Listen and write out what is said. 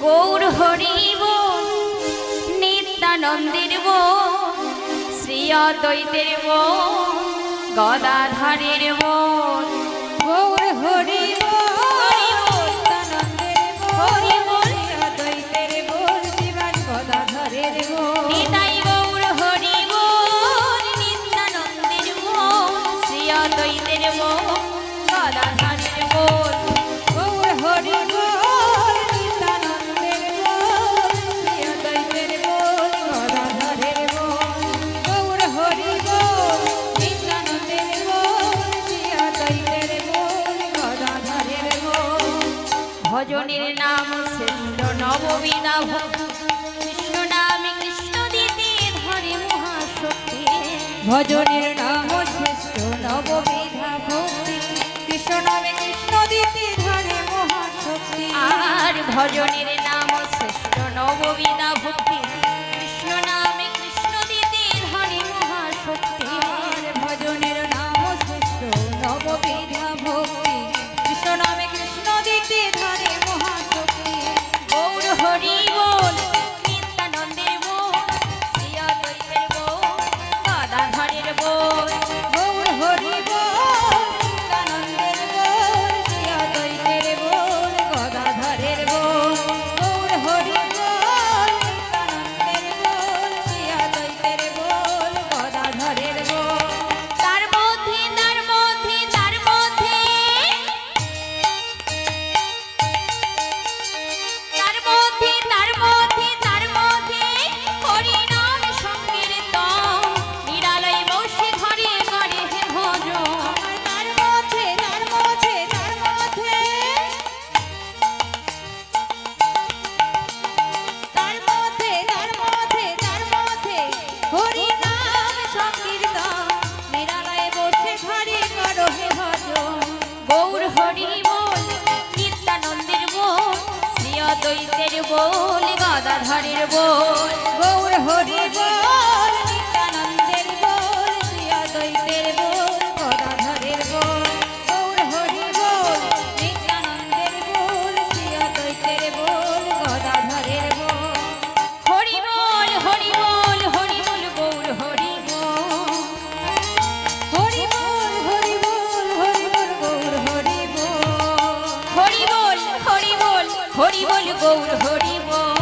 গৌর হরি বল, নিত্যানন্দের বল, শ্রী অদ্বৈতের বল, গদাধরের বল। গৌর হরি বল, নিত্যানন্দের বল, অদ্বৈতের বল, শিবান গদাধরের বল। নিতাই গৌর হরি বল, নিত্যানন্দের বল, শ্রী অদ্বৈতের বল, গদাধরের বল। গৌর হরি বল, নিত্যানন্দের বল, শ্রী অদ্বৈতের বল, গদাধরের বল। গৌর হরি বল, নিত্যানন্দের বল, শ্রী অদ্বৈতের বল, গদাধরের বল। ভজনের নাম শ্রেষ্ঠ নববিধা ভক্তি, কৃষ্ণ নামে কৃষ্ণ দিতে ধরে মহাশক্তি। ভজনের নাম শ্রেষ্ঠ নববিধা ভক্তি, কৃষ্ণ নামে কৃষ্ণ দিতে ধরে মহাশক্তি। আর ভজনের নাম শ্রেষ্ঠ নববিধা ভক্তি, কৃষ্ণ নামে কৃষ্ণ দিতে ধরে মহাশক্তি। আর ভজনের নাম শ্রেষ্ঠ নববিধা ভক্তি, কৃষ্ণ নামে কৃষ্ণ দিতে ধরে মহাশক্তি। গৌর হরি বল, নিত্যানন্দের বল, শ্রী অদ্বৈতের বল, গদাধরের বল। গৌর হরি বল, নিত্যানন্দের বল, শ্রী অদ্বৈতের বল, গদাধরের বল। গৌর হরি বল, নিত্যানন্দের বল, শ্রী অদ্বৈতের বল, গদাধরের বল। তার মধ্যে তার মধ্যে তার মধ্যে তার মধ্যে তার মধ্যে তার মধ্যে হরি নাম সংকীর্তন, নিরালয় বসে ঘরে ঘরে হে ভজন। তার মধ্যে তার মধ্যে তার মধ্যে তার মধ্যে তার মধ্যে তার মধ্যে হরি নাম সংকীর্তন, নিরালয়ে বসে ঘরে করো হে ভজন। গৌর হরি বল, নিত্যানন্দের বল, শ্রী অদ্বৈতের বল, গদাধরের বল। গৌর হরি বল, নিত্যানন্দের বল, শ্রী অদ্বৈতের বল, গদাধরের বল। গৌর হরি বল, নিত্যানন্দের বল, শ্রী অদ্বৈতের বল, গদাধরের বল। হরি বল হরি বল হরি বল গৌর হরি বল। হরি বল হরি বল হরি বল গৌর হরি বল। হরি বল হরি বল হরি বল গৌর হরি বল।